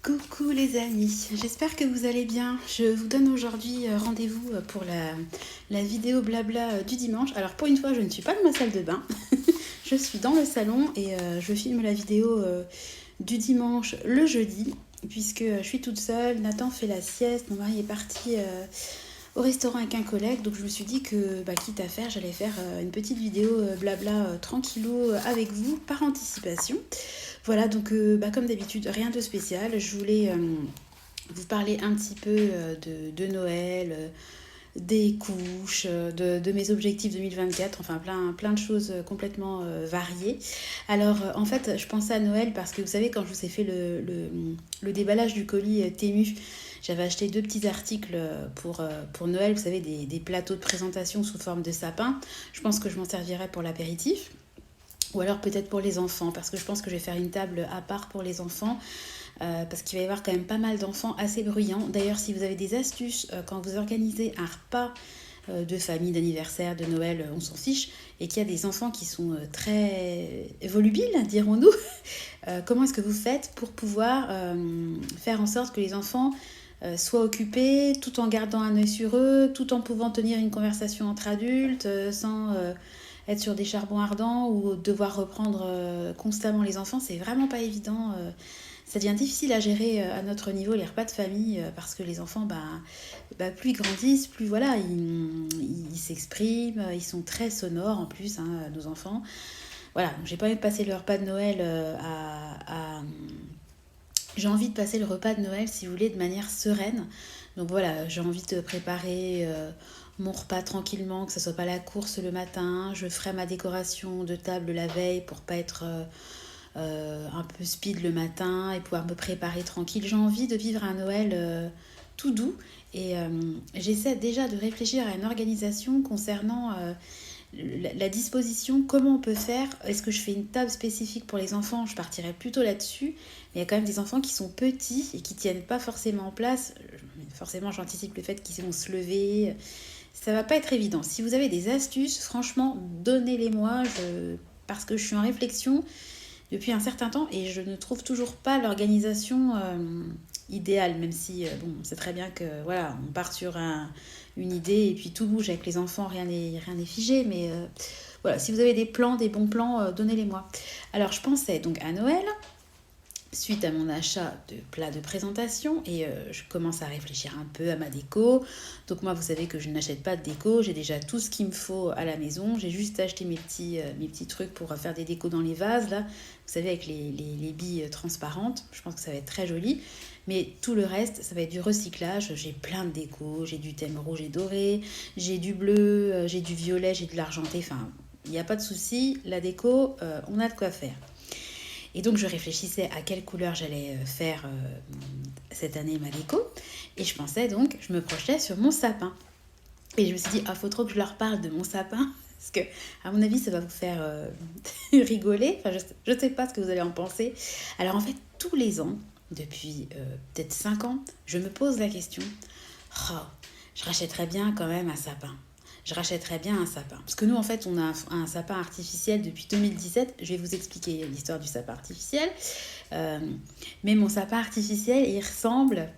Coucou les amis, j'espère que vous allez bien. Je vous donne aujourd'hui rendez-vous pour la vidéo blabla du dimanche. Alors pour une fois, je ne suis pas dans ma salle de bain, je suis dans le salon et je filme la vidéo du dimanche le jeudi, puisque je suis toute seule. Nathan fait la sieste, mon mari est parti au restaurant avec un collègue, donc je me suis dit que quitte à faire, j'allais faire une petite vidéo blabla tranquillou avec vous par anticipation. Voilà, donc comme d'habitude, rien de spécial. Je voulais vous parler un petit peu de Noël, des couches, de mes objectifs 2024, enfin plein de choses complètement variées. Alors en fait, je pensais à Noël parce que vous savez, quand je vous ai fait le déballage du colis Temu, j'avais acheté 2 petits articles pour Noël, vous savez, des plateaux de présentation sous forme de sapin. Je pense que je m'en servirai pour l'apéritif. Ou alors peut-être pour les enfants, parce que je pense que je vais faire une table à part pour les enfants, parce qu'il va y avoir quand même pas mal d'enfants assez bruyants. D'ailleurs, si vous avez des astuces quand vous organisez un repas de famille, d'anniversaire, de Noël, on s'en fiche, et qu'il y a des enfants qui sont très volubiles, dirons-nous, comment est-ce que vous faites pour pouvoir faire en sorte que les enfants soient occupés tout en gardant un œil sur eux, tout en pouvant tenir une conversation entre adultes, sans être sur des charbons ardents ou devoir reprendre constamment les enfants, c'est vraiment pas évident. Ça devient difficile à gérer à notre niveau les repas de famille parce que les enfants, plus ils grandissent, plus voilà, ils s'expriment, ils sont très sonores en plus, hein, nos enfants. Voilà, donc j'ai pas envie de passer le repas de Noël j'ai envie de passer le repas de Noël, si vous voulez, de manière sereine. Donc voilà, j'ai envie de préparer mon repas tranquillement, que ce soit pas la course le matin. Je ferai ma décoration de table la veille pour pas être un peu speed le matin et pouvoir me préparer tranquille. J'ai envie de vivre un Noël tout doux et j'essaie déjà de réfléchir à une organisation concernant la disposition, comment on peut faire. Est-ce que je fais une table spécifique pour les enfants? Je partirais plutôt là-dessus. Mais il y a quand même des enfants qui sont petits et qui tiennent pas forcément en place. Forcément, j'anticipe le fait qu'ils vont se lever. Ça va pas être évident. Si vous avez des astuces, franchement, donnez-les-moi. Parce que je suis en réflexion depuis un certain temps et je ne trouve toujours pas l'organisation idéale, même si on sait très bien que voilà, on part sur une idée et puis tout bouge avec les enfants, rien n'est figé, mais voilà, si vous avez des plans, des bons plans, donnez-les-moi. Alors je pensais donc à Noël, suite à mon achat de plats de présentation, et je commence à réfléchir un peu à ma déco. Donc moi, vous savez que je n'achète pas de déco, j'ai déjà tout ce qu'il me faut à la maison. J'ai juste acheté mes petits trucs pour faire des décos dans les vases, là, vous savez, avec les billes transparentes. Je pense que ça va être très joli. Mais tout le reste, ça va être du recyclage. J'ai plein de déco, j'ai du thème rouge et doré, j'ai du bleu, j'ai du violet, j'ai de l'argenté. Enfin, il n'y a pas de souci, la déco, on a de quoi faire. Et donc je réfléchissais à quelle couleur j'allais faire cette année ma déco. Et je pensais donc, je me projetais sur mon sapin. Et je me suis dit, faut trop que je leur parle de mon sapin. Parce que, à mon avis, ça va vous faire rigoler. Enfin, je ne sais pas ce que vous allez en penser. Alors en fait, tous les ans, depuis peut-être 5 ans, je me pose la question, oh, je rachèterais bien quand même un sapin. Je rachèterais bien un sapin. Parce que nous, en fait, on a un sapin artificiel depuis 2017. Je vais vous expliquer l'histoire du sapin artificiel. Mais mon sapin artificiel, il ressemble...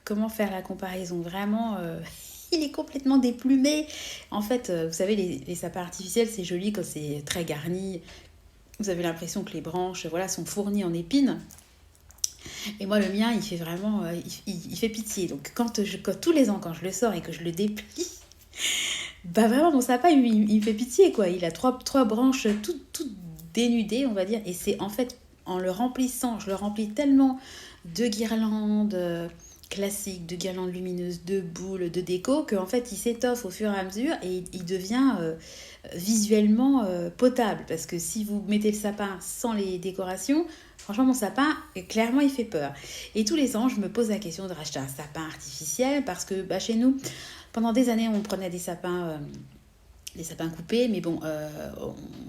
Comment faire la comparaison? Vraiment, il est complètement déplumé. En fait, vous savez, les sapins artificiels, c'est joli quand c'est très garni. Vous avez l'impression que les branches sont fournies en épines. Et moi, le mien, il fait vraiment... il fait pitié. Donc, quand tous les ans, quand je le sors et que je le déplie, vraiment, mon sapin, il me fait pitié, quoi. Il a trois branches toutes dénudées, on va dire. Et c'est en fait, en le remplissant, je le remplis tellement de guirlandes classiques, de guirlandes lumineuses, de boules, de déco, qu'en fait, il s'étoffe au fur et à mesure et il devient visuellement potable. Parce que si vous mettez le sapin sans les décorations, franchement, mon sapin, clairement, il fait peur. Et tous les ans, je me pose la question de racheter un sapin artificiel parce que chez nous, pendant des années, on prenait des sapins coupés, mais bon,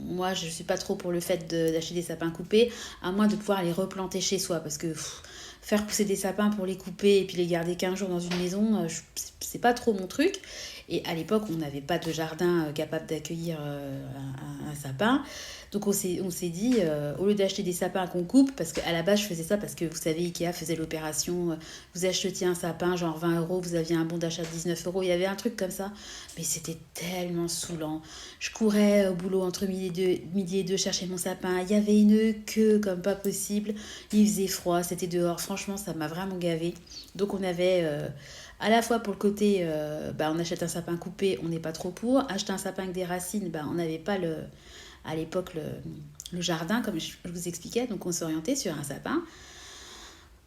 moi, je suis pas trop pour le fait d'acheter des sapins coupés, à moins de pouvoir les replanter chez soi, parce que faire pousser des sapins pour les couper et puis les garder 15 jours dans une maison, c'est pas trop mon truc. Et à l'époque, on n'avait pas de jardin capable d'accueillir un sapin. Donc on s'est dit, au lieu d'acheter des sapins qu'on coupe, parce qu'à la base je faisais ça parce que vous savez, Ikea faisait l'opération, vous achetiez un sapin, genre 20 €, vous aviez un bon d'achat de 19 €, il y avait un truc comme ça. Mais c'était tellement saoulant. Je courais au boulot entre midi et deux chercher mon sapin, il y avait une queue comme pas possible, il faisait froid, c'était dehors, franchement ça m'a vraiment gavé. Donc on avait... à la fois pour le côté, on achète un sapin coupé, on n'est pas trop pour. Acheter un sapin avec des racines, on n'avait pas à l'époque le jardin, comme je vous expliquais. Donc on s'est orienté sur un sapin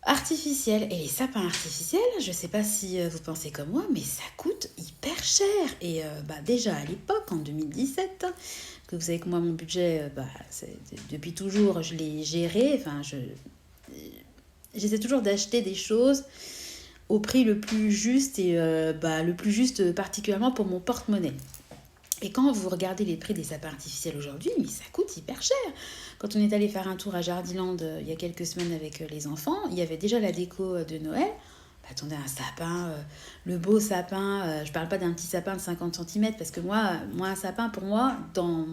artificiel. Et les sapins artificiels, je ne sais pas si vous pensez comme moi, mais ça coûte hyper cher. Et déjà à l'époque, en 2017, que vous savez que moi, mon budget, depuis toujours, je l'ai géré. Enfin, j'essaie toujours d'acheter des choses au prix le plus juste et le plus juste particulièrement pour mon porte-monnaie. Et quand vous regardez les prix des sapins artificiels aujourd'hui, mais ça coûte hyper cher. Quand on est allé faire un tour à Jardiland il y a quelques semaines avec les enfants, il y avait déjà la déco de Noël. Attendez, un sapin, le beau sapin, je parle pas d'un petit sapin de 50 cm, parce que moi un sapin, pour moi, dans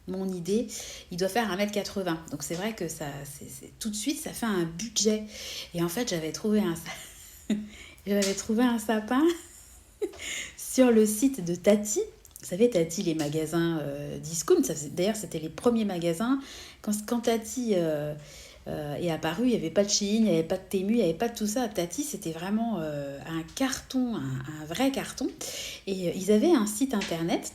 mon idée, il doit faire 1,80 m. Donc c'est vrai que ça, tout de suite, ça fait un budget. Et en fait, j'avais trouvé un sapin sur le site de Tati. Vous savez, Tati, les magasins discount, d'ailleurs, c'était les premiers magasins. Quand Tati est apparu, il n'y avait pas de Shein, il n'y avait pas de Temu, il n'y avait pas de tout ça. Tati, c'était vraiment un carton, un vrai carton. Et ils avaient un site internet.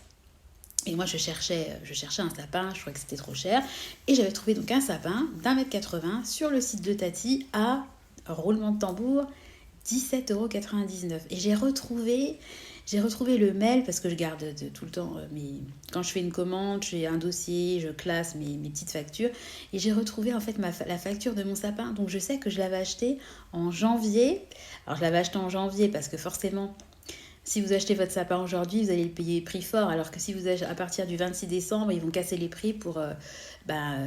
Et moi, je cherchais un sapin, je trouvais que c'était trop cher. Et j'avais trouvé donc un sapin d'1,80 m sur le site de Tati à, roulement de tambour, 17,99 €. Et j'ai retrouvé le mail, parce que je garde tout le temps, quand je fais une commande, j'ai un dossier, je classe mes petites factures. Et j'ai retrouvé en fait la facture de mon sapin. Donc je sais que je l'avais acheté en janvier. Alors je l'avais acheté en janvier parce que forcément, si vous achetez votre sapin aujourd'hui, vous allez le payer prix fort, alors que si vous achetez à partir du 26 décembre, ils vont casser les prix pour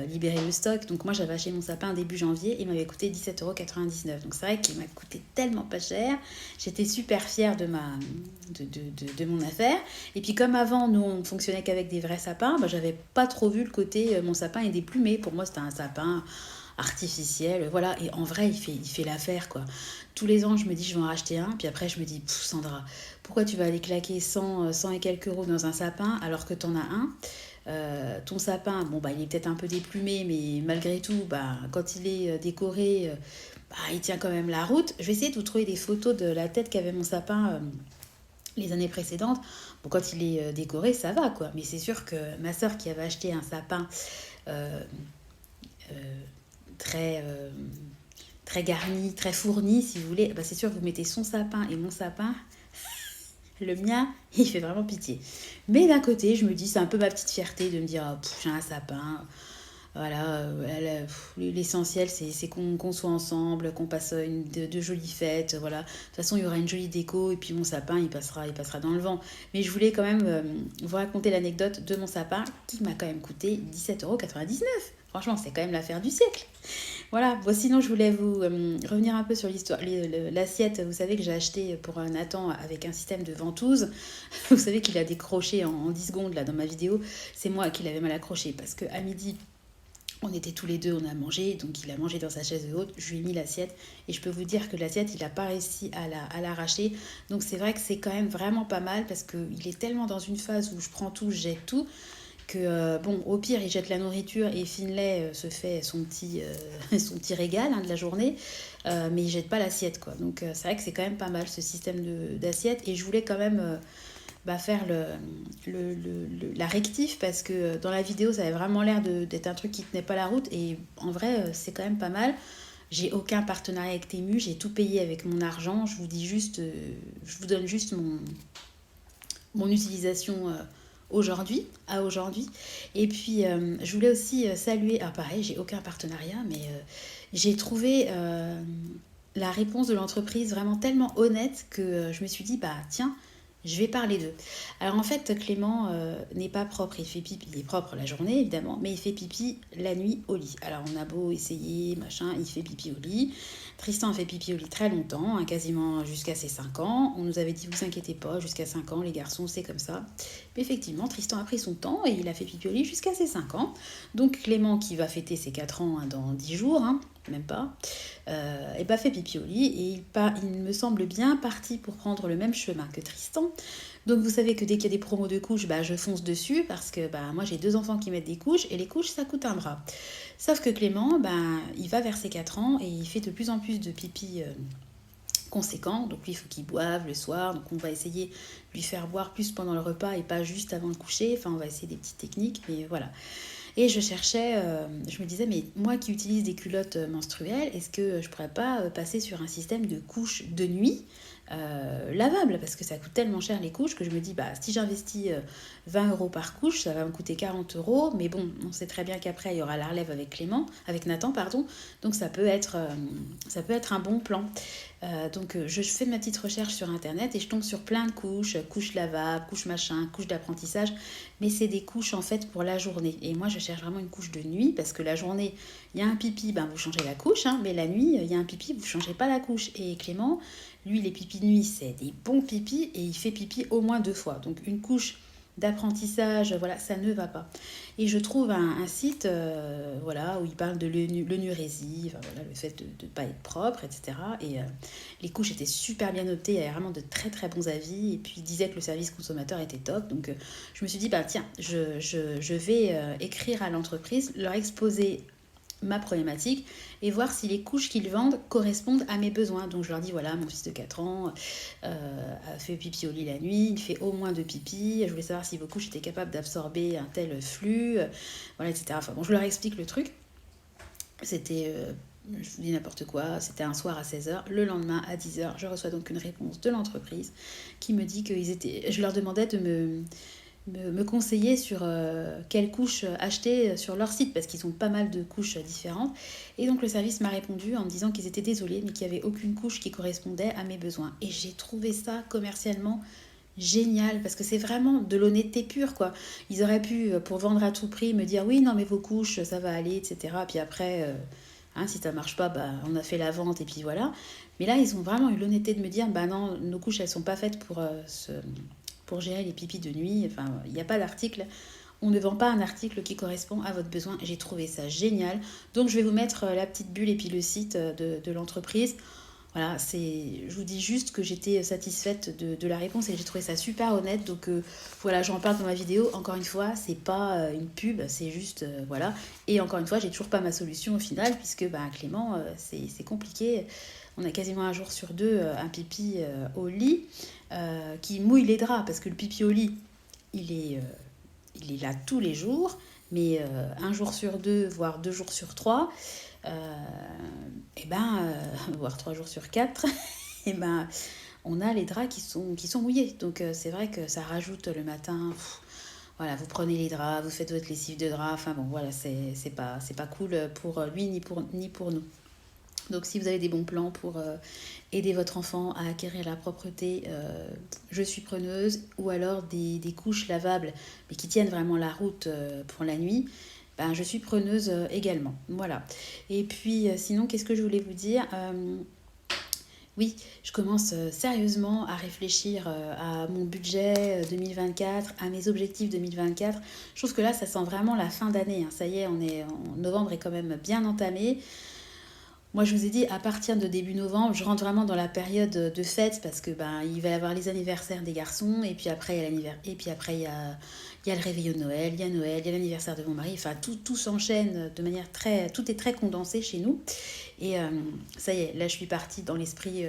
libérer le stock. Donc moi, j'avais acheté mon sapin début janvier, il m'avait coûté 17,99 €. Donc c'est vrai qu'il m'a coûté tellement pas cher. J'étais super fière de mon affaire. Et puis comme avant, nous, on fonctionnait qu'avec des vrais sapins, j'avais pas trop vu le côté mon sapin est déplumé. Pour moi, c'était un sapin artificiel, voilà. Et en vrai, il fait l'affaire, quoi. Tous les ans, je me dis, je vais en racheter un. Puis après, je me dis, Sandra, pourquoi tu vas aller claquer 100 et quelques euros dans un sapin alors que tu en as un? Ton sapin, il est peut-être un peu déplumé, mais malgré tout, quand il est décoré, il tient quand même la route. Je vais essayer de vous trouver des photos de la tête qu'avait mon sapin les années précédentes. Bon, quand il est décoré, ça va, quoi. Mais c'est sûr que ma soeur qui avait acheté un sapin euh, euh, très... très garni, très fourni, si vous voulez, c'est sûr que vous mettez son sapin et mon sapin, le mien, il fait vraiment pitié. Mais d'un côté, je me dis, c'est un peu ma petite fierté de me dire, j'ai un sapin, voilà, l'essentiel, c'est qu'on soit ensemble, qu'on passe de jolies fêtes, voilà. De toute façon, il y aura une jolie déco, et puis mon sapin, il passera dans le vent. Mais je voulais quand même vous raconter l'anecdote de mon sapin, qui m'a quand même coûté 17,99 €. Franchement, c'est quand même l'affaire du siècle. Voilà, bon, sinon je voulais vous revenir un peu sur l'histoire. L'assiette, vous savez que j'ai acheté pour Nathan avec un système de ventouse. Vous savez qu'il a décroché en 10 secondes là dans ma vidéo. C'est moi qui l'avais mal accroché parce qu'à midi, on était tous les deux, on a mangé. Donc il a mangé dans sa chaise haute, je lui ai mis l'assiette. Et je peux vous dire que l'assiette, il n'a pas réussi à l'arracher. Donc c'est vrai que c'est quand même vraiment pas mal parce qu'il est tellement dans une phase où je prends tout, je jette tout, que au pire il jette la nourriture et Finlay se fait son petit régal de la journée, mais il jette pas l'assiette, quoi. Donc c'est vrai que c'est quand même pas mal ce système d'assiette. Et je voulais quand même faire la rectif, parce que dans la vidéo ça avait vraiment l'air d'être un truc qui tenait pas la route, et en vrai c'est quand même pas mal. J'ai aucun partenariat avec Temu, j'ai tout payé avec mon argent. Je vous dis juste, je vous donne juste mon utilisation à aujourd'hui. Et puis je voulais aussi saluer, alors pareil, j'ai aucun partenariat, mais j'ai trouvé la réponse de l'entreprise vraiment tellement honnête que je me suis dit, tiens, Je vais parler d'eux. Alors en fait, Clément n'est pas propre, il fait pipi, il est propre la journée évidemment, mais il fait pipi la nuit au lit. Alors on a beau essayer, machin, il fait pipi au lit. Tristan a fait pipi au lit très longtemps, hein, quasiment jusqu'à ses 5 ans. On nous avait dit, vous inquiétez pas, jusqu'à 5 ans, les garçons, c'est comme ça. Mais effectivement, Tristan a pris son temps et il a fait pipi au lit jusqu'à ses 5 ans. Donc Clément, qui va fêter ses 4 ans hein, dans 10 jours, hein, même pas, et bah fait pipi au lit et il me semble bien parti pour prendre le même chemin que Tristan. Donc vous savez que dès qu'il y a des promos de couches, bah, je fonce dessus parce que bah, moi j'ai 2 enfants qui mettent des couches et les couches ça coûte un bras. Sauf que Clément, bah, il va vers ses 4 ans et il fait de plus en plus de pipi conséquent. Donc lui il faut qu'il boive le soir. Donc on va essayer de lui faire boire plus pendant le repas et pas juste avant le coucher. Enfin on va essayer des petites techniques mais voilà. Et je cherchais, je me disais, mais moi qui utilise des culottes menstruelles, est-ce que je pourrais pas passer sur un système de couches de nuit lavables? Parce que ça coûte tellement cher les couches que je me dis, bah si j'investis 20 € par couche, ça va me coûter 40 €. Mais bon, on sait très bien qu'après, il y aura la relève avec Nathan, pardon. Donc ça peut être un bon plan. Donc je fais ma petite recherche sur internet et je tombe sur plein de couches, couches lavables, couches machin, couches d'apprentissage, mais c'est des couches en fait pour la journée. Et moi je cherche vraiment une couche de nuit parce que la journée il y a un pipi, ben vous changez la couche, hein, mais la nuit il y a un pipi, vous changez pas la couche. Et Clément, lui les pipis de nuit c'est des bons pipis et il fait pipi au moins 2 fois. Donc une couche d'apprentissage, voilà, ça ne va pas. Et je trouve un site voilà, où il parle de l'enurésie, enfin, voilà, le fait de ne pas être propre, etc. Et les couches étaient super bien notées, il y avait vraiment de très très bons avis. Et puis il disait que le service consommateur était top. Donc je me suis dit, bah tiens, je vais écrire à l'entreprise, leur exposer ma problématique et voir si les couches qu'ils vendent correspondent à mes besoins. Donc je leur dis voilà, mon fils de 4 ans a fait pipi au lit la nuit, il fait au moins 2 pipis, je voulais savoir si vos couches étaient capables d'absorber un tel flux, voilà, etc. Enfin bon, je leur explique le truc. C'était, je vous dis n'importe quoi, c'était un soir à 16h. Le lendemain à 10h, je reçois donc une réponse de l'entreprise qui me dit qu'ils étaient... Je leur demandais de me conseiller sur quelles couches acheter sur leur site parce qu'ils ont pas mal de couches différentes. Et donc le service m'a répondu en me disant qu'ils étaient désolés mais qu'il n'y avait aucune couche qui correspondait à mes besoins. Et j'ai trouvé ça commercialement génial parce que c'est vraiment de l'honnêteté pure quoi. Ils auraient pu pour vendre à tout prix me dire oui non mais vos couches ça va aller etc. Puis après hein, si ça marche pas bah, on a fait la vente et puis voilà. Mais là ils ont vraiment eu l'honnêteté de me dire bah non nos couches elles sont pas faites pour gérer les pipis de nuit. Enfin il n'y a pas d'article. On ne vend pas un article qui correspond à votre besoin. J'ai trouvé ça génial. Donc je vais vous mettre la petite bulle et puis le site de l'entreprise. Voilà, je vous dis juste que j'étais satisfaite de la réponse et j'ai trouvé ça super honnête. Donc voilà, j'en parle dans ma vidéo. Encore une fois, c'est pas une pub, c'est juste voilà. Et encore une fois, j'ai toujours pas ma solution au final puisque bah, Clément, c'est compliqué. On a quasiment un jour sur deux un pipi au lit qui mouille les draps parce que le pipi au lit, il est, euh, il est là tous les jours, mais un jour sur deux, voire 2 jours sur trois, et ben, voire 3 jours sur quatre, et ben, on a les draps qui sont mouillés. Donc c'est vrai que ça rajoute le matin. Voilà, vous prenez les draps, vous faites votre lessive de draps. Enfin bon, voilà, c'est pas cool pour lui ni pour nous. Donc si vous avez des bons plans pour aider votre enfant à acquérir la propreté, je suis preneuse. Ou alors des couches lavables, mais qui tiennent vraiment la route pour la nuit, ben, je suis preneuse également. Voilà. Et puis sinon, qu'est-ce que je voulais vous dire oui, je commence sérieusement à réfléchir à mon budget 2024, à mes objectifs 2024. Je trouve que là, ça sent vraiment la fin d'année, hein. Ça y est, novembre est quand même bien entamé. Moi, je vous ai dit, à partir de début novembre, je rentre vraiment dans la période de fête parce que ben, il va y avoir les anniversaires des garçons et puis après, il y a il y a le réveillon de Noël, il y a l'anniversaire de mon mari. Enfin, tout s'enchaîne de manière très... Tout est très condensé chez nous. Et ça y est, là, je suis partie dans l'esprit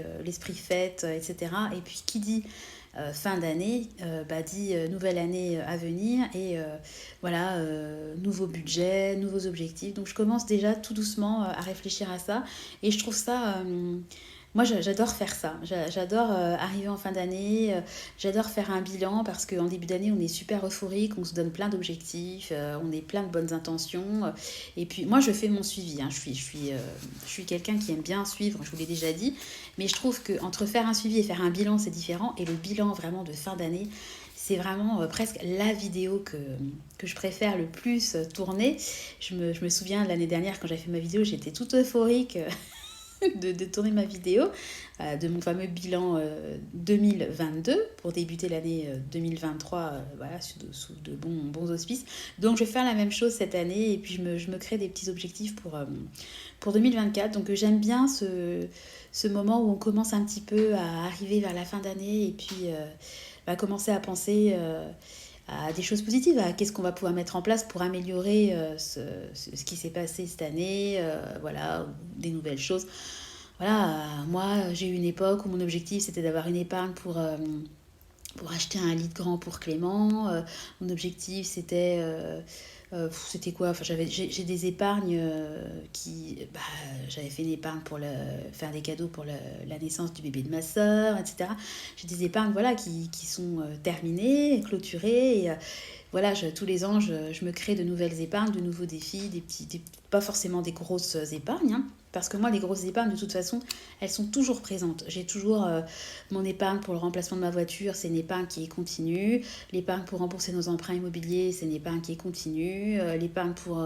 fête, etc. Et puis, qui dit fin d'année, bah, dit nouvelle année à venir et voilà, nouveau budget, nouveaux objectifs. Donc je commence déjà tout doucement à réfléchir à ça et je trouve ça Moi, j'adore faire ça. J'adore arriver en fin d'année. J'adore faire un bilan parce qu'en début d'année, on est super euphorique, on se donne plein d'objectifs, on est plein de bonnes intentions. Et puis, moi, je fais mon suivi. Hein. Je suis quelqu'un qui aime bien suivre, je vous l'ai déjà dit. Mais je trouve qu'entre faire un suivi et faire un bilan, c'est différent. Et le bilan vraiment de fin d'année, c'est vraiment presque la vidéo que je préfère le plus tourner. Je me souviens de l'année dernière, quand j'avais fait ma vidéo, j'étais toute euphorique de tourner ma vidéo de mon fameux bilan 2022 pour débuter l'année 2023 voilà, sous de bons auspices. Donc je vais faire la même chose cette année et puis je me crée des petits objectifs pour 2024. Donc j'aime bien ce moment où on commence un petit peu à arriver vers la fin d'année et puis commencer à penser à des choses positives, à qu'est-ce qu'on va pouvoir mettre en place pour améliorer ce qui s'est passé cette année, voilà, des nouvelles choses. Voilà, moi j'ai eu une époque où mon objectif c'était d'avoir une épargne pour acheter un lit de grand pour Clément. Mon objectif c'était quoi, enfin j'ai des épargnes j'avais fait une épargne pour faire des cadeaux pour la naissance du bébé de ma sœur, etc. J'ai des épargnes voilà qui sont terminées, clôturées et voilà, tous les ans, je me crée de nouvelles épargnes, de nouveaux défis, pas forcément des grosses épargnes, hein, parce que moi, les grosses épargnes, de toute façon, elles sont toujours présentes. J'ai toujours mon épargne pour le remplacement de ma voiture, c'est une épargne qui est continue. L'épargne pour rembourser nos emprunts immobiliers, c'est une épargne qui est continue. L'épargne pour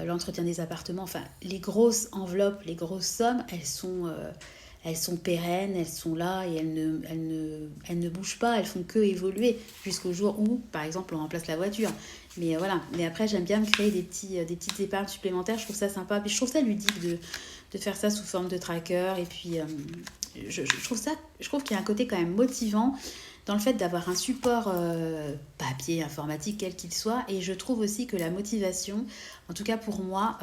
l'entretien des appartements, enfin, les grosses enveloppes, les grosses sommes, elles sont pérennes, elles sont là et elles ne bougent pas, elles font que évoluer jusqu'au jour où, par exemple, on remplace la voiture. Mais voilà, mais après, j'aime bien me créer des petites épargnes supplémentaires, je trouve ça sympa. Puis je trouve ça ludique de faire ça sous forme de tracker. Et puis, je trouve qu'il y a un côté quand même motivant dans le fait d'avoir un support papier, informatique, quel qu'il soit. Et je trouve aussi que la motivation, en tout cas pour moi,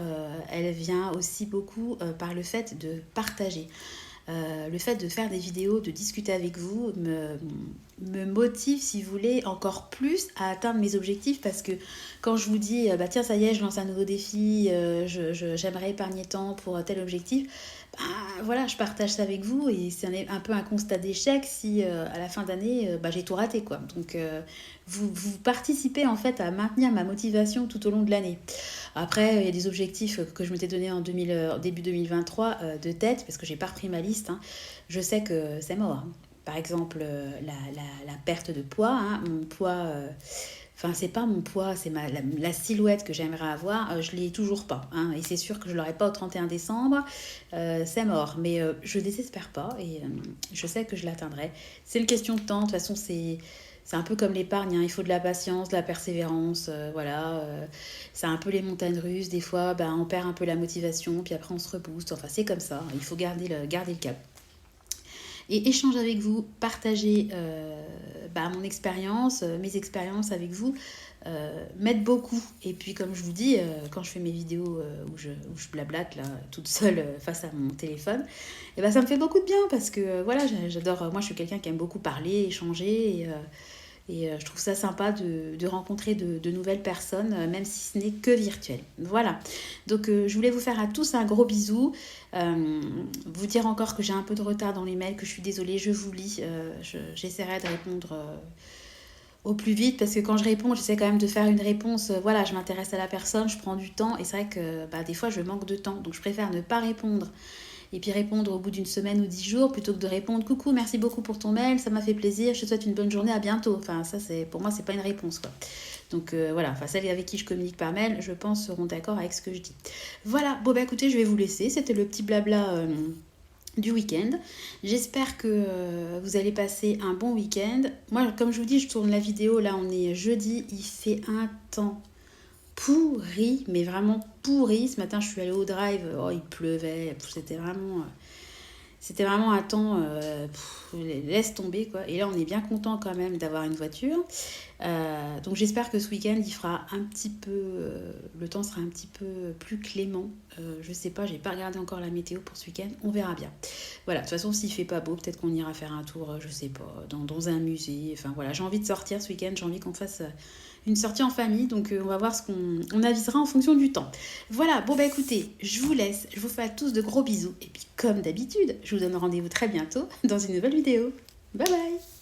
elle vient aussi beaucoup par le fait de partager. Le fait de faire des vidéos, de discuter avec vous, me motive, si vous voulez, encore plus à atteindre mes objectifs parce que quand je vous dis, tiens, ça y est, je lance un nouveau défi, j'aimerais épargner tant pour tel objectif, voilà, je partage ça avec vous et c'est un peu un constat d'échec si à la fin d'année, j'ai tout raté, quoi. Donc, vous participez en fait à maintenir ma motivation tout au long de l'année. Après, il y a des objectifs que je m'étais donné en début 2023 de tête, parce que j'ai pas repris ma liste. Hein. Je sais que c'est mort. Par exemple, la perte de poids. Hein, mon poids, enfin, c'est pas mon poids, c'est la silhouette que j'aimerais avoir. Je l'ai toujours pas. Hein, et c'est sûr que je l'aurai pas au 31 décembre. C'est mort. Mais je désespère pas et je sais que je l'atteindrai. C'est une question de temps. De toute façon, c'est un peu comme l'épargne, hein. Il faut de la patience, de la persévérance, voilà. C'est un peu les montagnes russes, des fois, on perd un peu la motivation, puis après on se rebooste. Enfin, c'est comme ça, il faut garder le cap. Et échanger avec vous, partager mon expérience, mes expériences avec vous, m'aide beaucoup. Et puis comme je vous dis, quand je fais mes vidéos où je blablate là, toute seule face à mon téléphone, et ça me fait beaucoup de bien parce que voilà, j'adore, moi je suis quelqu'un qui aime beaucoup parler, échanger et je trouve ça sympa de rencontrer de nouvelles personnes, même si ce n'est que virtuel. Voilà. Donc, je voulais vous faire à tous un gros bisou. Vous dire encore que j'ai un peu de retard dans les mails, que je suis désolée, je vous lis. J'essaierai de répondre au plus vite parce que quand je réponds, j'essaie quand même de faire une réponse. Voilà, je m'intéresse à la personne, je prends du temps et c'est vrai que des fois, je manque de temps. Donc, je préfère ne pas répondre et puis répondre au bout d'une semaine ou 10 jours plutôt que de répondre coucou, merci beaucoup pour ton mail, ça m'a fait plaisir, je te souhaite une bonne journée, à bientôt. Enfin, ça, pour moi, c'est pas une réponse, quoi. Donc voilà, enfin, celles avec qui je communique par mail, je pense, seront d'accord avec ce que je dis. Voilà, bon, écoutez, je vais vous laisser. C'était le petit blabla du week-end. J'espère que vous allez passer un bon week-end. Moi, comme je vous dis, je tourne la vidéo, là, on est jeudi, il fait un temps pourri, mais vraiment pourri. Ce matin, je suis allée au drive, il pleuvait, c'était vraiment un temps, laisse tomber quoi. Et là, on est bien content quand même d'avoir une voiture. Donc j'espère que ce week-end il fera un petit peu, le temps sera un petit peu plus clément. Je sais pas, j'ai pas regardé encore la météo pour ce week-end, on verra bien. Voilà, de toute façon s'il fait pas beau, peut-être qu'on ira faire un tour, je sais pas, dans un musée. Enfin voilà, j'ai envie de sortir ce week-end, j'ai envie qu'on fasse une sortie en famille, donc on va voir ce qu'on avisera en fonction du temps. Voilà, bon bah écoutez, je vous laisse, je vous fais à tous de gros bisous, et puis comme d'habitude, je vous donne rendez-vous très bientôt dans une nouvelle vidéo. Bye bye.